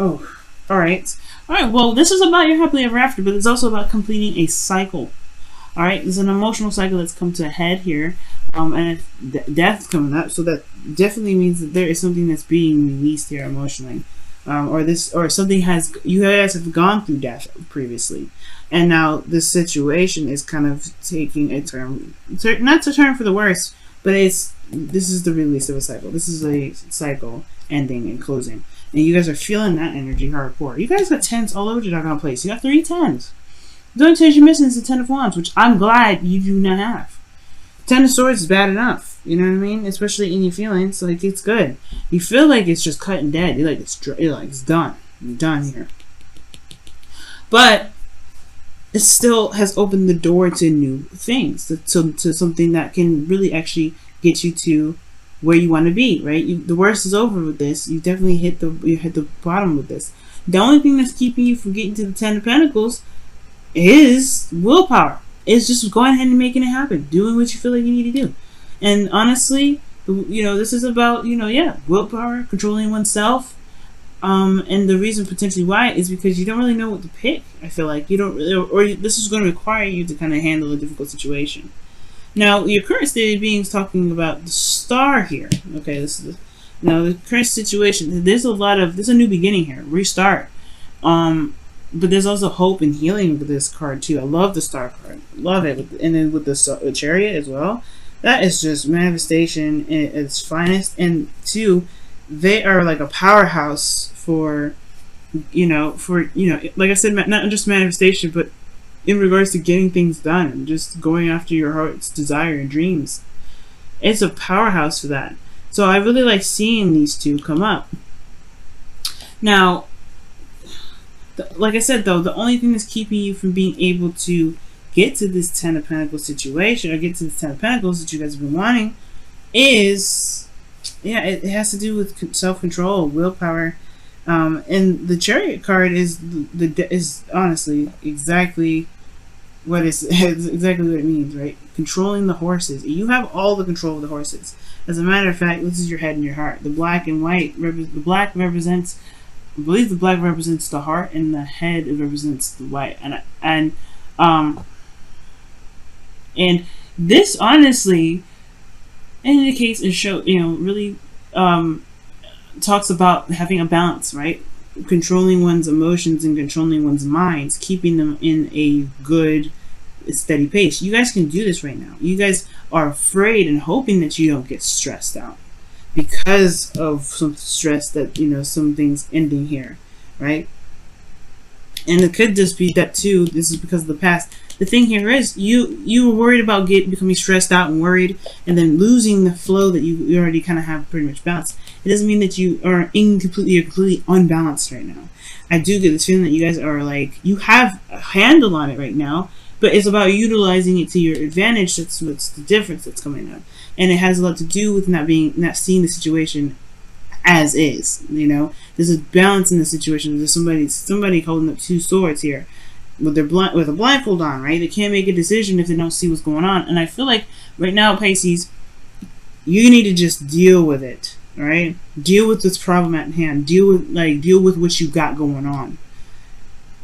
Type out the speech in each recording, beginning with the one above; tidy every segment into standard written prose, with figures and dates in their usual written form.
Oh, all right. All right, well, this is about your happily ever after, but it's also about completing a cycle. All right, there's an emotional cycle that's come to a head here, and death is coming up, so that definitely means that there is something that's being released here emotionally, or something you guys have gone through death previously, and now this situation is kind of taking a turn, not a turn for the worse, but this is the release of a cycle. This is a cycle ending and closing, and you guys are feeling that energy hardcore. You guys got tens all over your doggone place. You got 3 tens. The only tens you're missing is the Ten of Wands, which I'm glad you do not have. Ten of Swords is bad enough, you know what I mean? Especially in your feelings, like it's good. You feel like it's just cut and dead. You're like it's done. You're done here. But it still has opened the door to new things, to something that can really actually get you to where you want to be, right? The worst is over with this. You definitely hit the bottom with this. The only thing that's keeping you from getting to the Ten of Pentacles is willpower. It's just going ahead and making it happen, doing what you feel like you need to do. And honestly, this is about willpower, controlling oneself. And the reason potentially why is because you don't really know what to pick. I feel like you don't really, or this is going to require you to kind of handle a difficult situation. Now, your current state of being is talking about the star here. Okay, now the current situation. There's a new beginning here, restart. But there's also hope and healing with this card too. I love the star card, love it, and then with the chariot as well. That is just manifestation at its finest. And two, they are like a powerhouse for like I said, not just manifestation, but in regards to getting things done and just going after your heart's desire and dreams. It's a powerhouse for that. So I really like seeing these two come up. Now, like I said, though, the only thing that's keeping you from being able to get to this Ten of Pentacles situation, or get to the Ten of Pentacles that you guys have been wanting, is, it has to do with self-control, willpower, and the Chariot card is honestly exactly what exactly what it means, right? Controlling the horses. You have all the control of the horses. As a matter of fact, this is your head and your heart. The black and white, the black represents, I believe the black represents the heart, and the head represents the white. And this honestly indicates and really talks about having a balance, right? Controlling one's emotions and controlling one's minds, keeping them in a good, steady pace. You guys can do this right now. You guys are afraid and hoping that you don't get stressed out because of some stress that, some things ending here, right? And it could just be that too, this is because of the past. The thing here is you were worried about becoming stressed out and worried and then losing the flow that you already kind of have pretty much balanced. It doesn't mean that you are completely unbalanced right now. I do get this feeling that you guys are like, you have a handle on it right now, but it's about utilizing it to your advantage. That's what's the difference that's coming up. And it has a lot to do with not seeing the situation as is. There's a balance in the situation. There's somebody holding up 2 swords here with a blindfold on, right? They can't make a decision if they don't see what's going on. And I feel like right now, Pisces, you need to just deal with it, right? Deal with this problem at hand. Deal with what you got going on.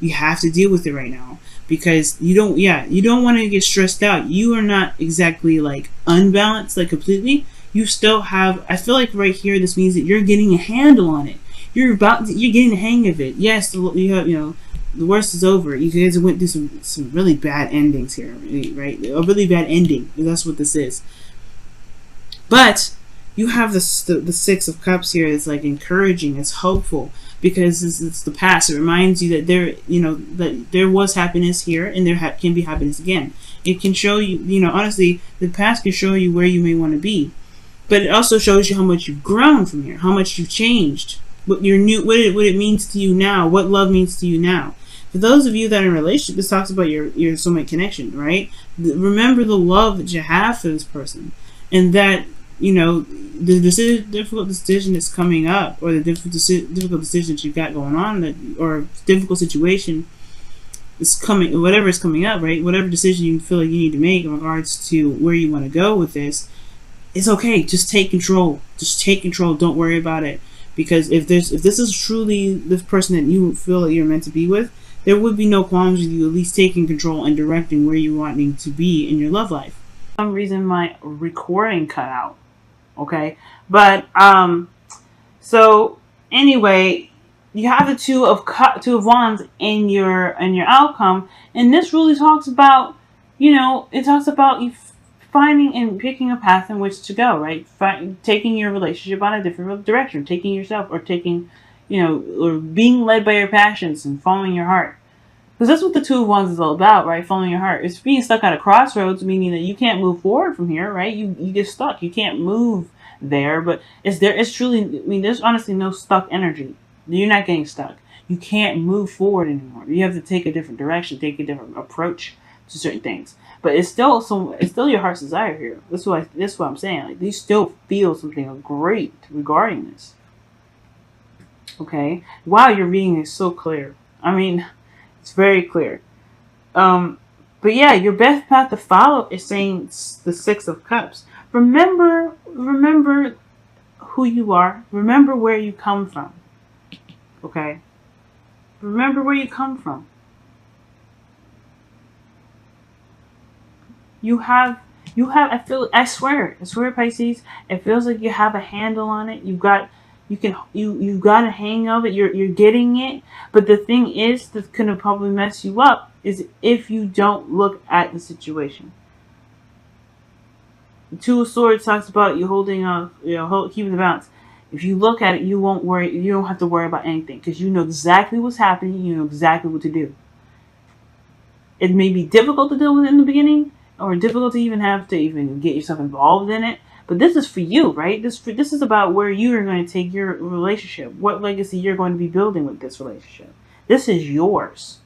You have to deal with it right now, because you don't want to get stressed out. You are not exactly like unbalanced, like completely. You still have, I feel like right here, this means that you're getting a handle on it. You're getting the hang of it. Yes, you have, the worst is over. You guys went through some really bad endings here, right? A really bad ending. That's what this is. But you have the 6 of Cups here. It's like encouraging. It's hopeful, because it's the past. It reminds you that that there was happiness here, and there can be happiness again. It can show you, honestly, the past can show you where you may want to be, but it also shows you how much you've grown from here, how much you've changed, what it means to you now, what love means to you now. For those of you that are in a relationship, this talks about your soulmate connection, right? Remember the love that you have for this person, and that the difficult decision that's coming up, or the difficult decision that you've got going on, or difficult situation is coming, whatever is coming up, right? Whatever decision you feel like you need to make in regards to where you want to go with this, it's okay. Just take control. Just take control. Don't worry about it. Because if this is truly this person that you feel that you're meant to be with, there would be no qualms with you at least taking control and directing where you're wanting to be in your love life. For some reason my recording cut out. Okay, but so anyway, you have the two of wands in your outcome, and this really talks about, it talks about you finding and picking a path in which to go, right? Taking your relationship on a different direction, taking yourself, or taking, or being led by your passions and following your heart. Because that's what the Two of Wands is all about, right? Following your heart. It's being stuck at a crossroads, meaning that you can't move forward from here, right? You get stuck. You can't move there, but it's truly, there's honestly no stuck energy. You're not getting stuck. You can't move forward anymore. You have to take a different direction, take a different approach to certain things. But it's still your heart's desire here. That's what I'm saying. Like, you still feel something great regarding this. Okay? Wow, your reading is so clear. It's very clear. But yeah, your best path to follow is saying the Six of Cups. Remember who you are. Remember where you come from. Okay? Remember where you come from. I swear, Pisces, it feels like you have a handle on it. You got a hang of it. You're getting it. But the thing is that's gonna probably mess you up is if you don't look at the situation. The Two of Swords talks about you holding keeping the balance. If you look at it, you won't worry. You don't have to worry about anything because you know exactly what's happening. You know exactly what to do. It may be difficult to deal with in the beginning, or difficult to even have to even get yourself involved in it. But this is for you, right? This is about where you are going to take your relationship. What legacy you're going to be building with this relationship. This is yours.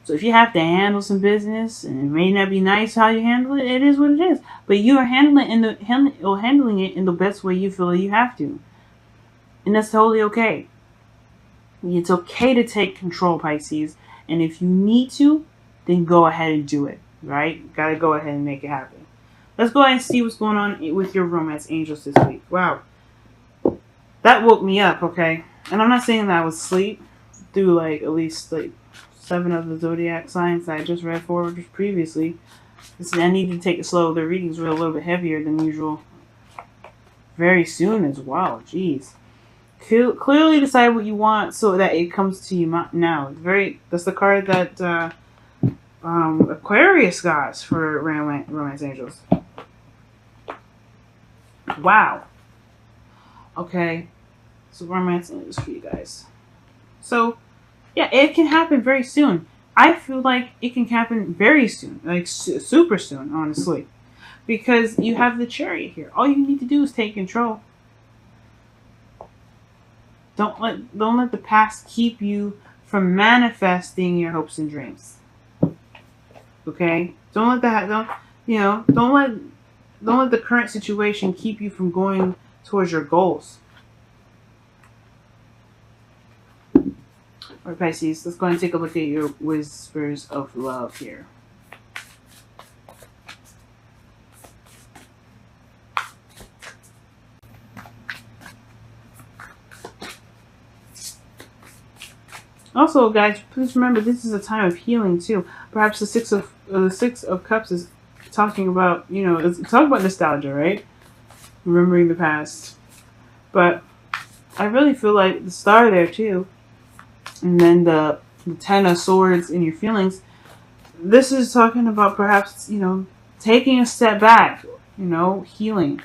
So if you have to handle some business, and it may not be nice how you handle it, it is what it is. But you are handling it in the best way you feel you have to. And that's totally okay. It's okay to take control, Pisces. And if you need to, then go ahead and do it. Right? Gotta go ahead and make it happen. Let's go ahead and see what's going on with your romance angels this week. Wow. That woke me up, okay? And I'm not saying that I was asleep through at least 7 of the zodiac signs that I just read for just previously. I need to take it slow. The readings were a little bit heavier than usual. Very soon as well. Jeez. Clearly decide what you want so that it comes to you now. That's the card that Aquarius got for romance angels. Wow. Okay. So romance angels for you guys. So yeah, it can happen very soon. I feel like it can happen very soon, like super soon, honestly, because you have the Chariot here. All you need to do is take control. Don't let the past keep you from manifesting your hopes and dreams. Okay? Don't let the current situation keep you from going towards your goals. Alright, Pisces, let's go and take a look at your whispers of love here. Also, guys, please remember this is a time of healing too. Perhaps the Six of Cups is talking about, it's talking about nostalgia, right? Remembering the past. But I really feel like the Star there too. And then the Ten of Swords in your feelings. This is talking about perhaps, taking a step back, healing,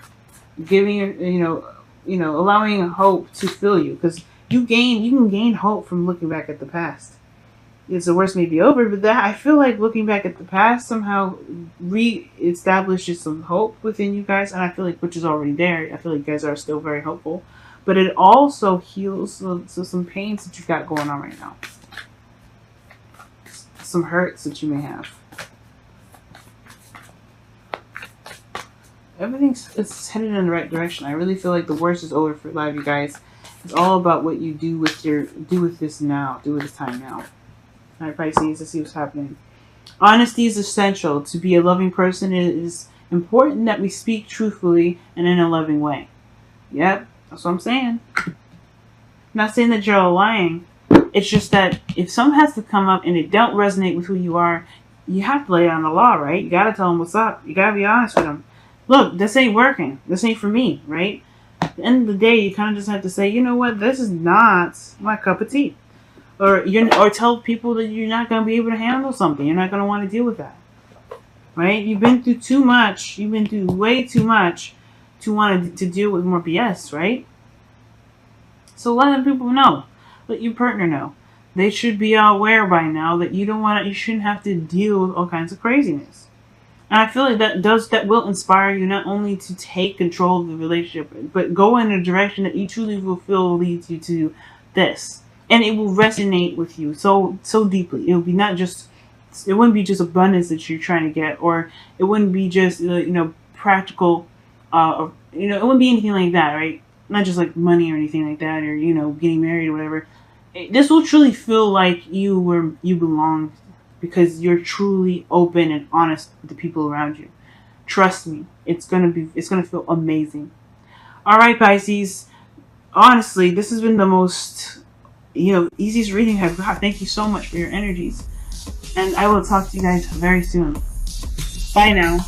giving, allowing hope to fill you, because you can gain hope from looking back at the past. It's the worst may be over, but I feel like looking back at the past somehow re-establishes some hope within you guys, and I feel like which is already there. I feel like you guys are still very hopeful. But it also heals some pains that you've got going on right now. Some hurts that you may have. It's headed in the right direction. I really feel like the worst is over for a lot of you guys. It's all about what you do with this now. Do with this time now. Alright, Pisces, let's see what's happening. Honesty is essential. To be a loving person, it is important that we speak truthfully and in a loving way. Yep, that's what I'm saying. I'm not saying that you're lying. It's just that if something has to come up and it don't resonate with who you are, you have to lay down the law, right? You gotta tell them what's up. You gotta be honest with them. Look, this ain't working. This ain't for me, right? At the end of the day, you kind of just have to say, you know what, this is not my cup of tea. Or tell people that you're not gonna be able to handle something. You're not gonna want to deal with that, right? You've been through too much. You've been through way too much to want to deal with more BS, right? So let people know. Let your partner know. They should be aware by now that you shouldn't have to deal with all kinds of craziness. And I feel like that will inspire you not only to take control of the relationship, but go in a direction that you truly will feel leads you to this. And it will resonate with you so deeply. It wouldn't be just abundance that you're trying to get, or it wouldn't be just practical, it wouldn't be anything like that, right? Not just like money or anything like that, or getting married or whatever. This will truly feel like you belong, because you're truly open and honest with the people around you. Trust me, it's gonna feel amazing. All right, Pisces. Honestly, this has been the most easiest reading I've got. Thank you so much for your energies, and I will talk to you guys very soon. Bye now.